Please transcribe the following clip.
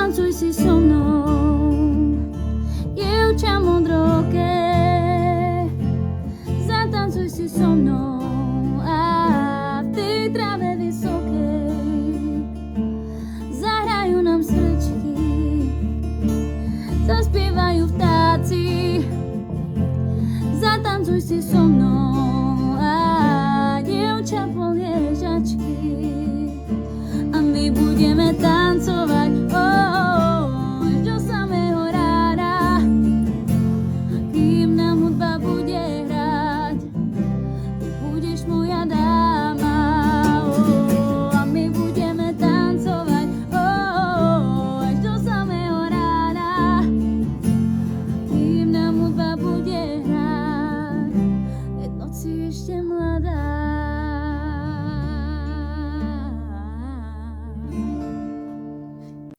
Zatancuj si so mnou, dievča modroké. Zatancuj si so mnou a v tej tráve vysokej zahrajú nám srdčky, zaspievajú vtáci. Zatancuj si so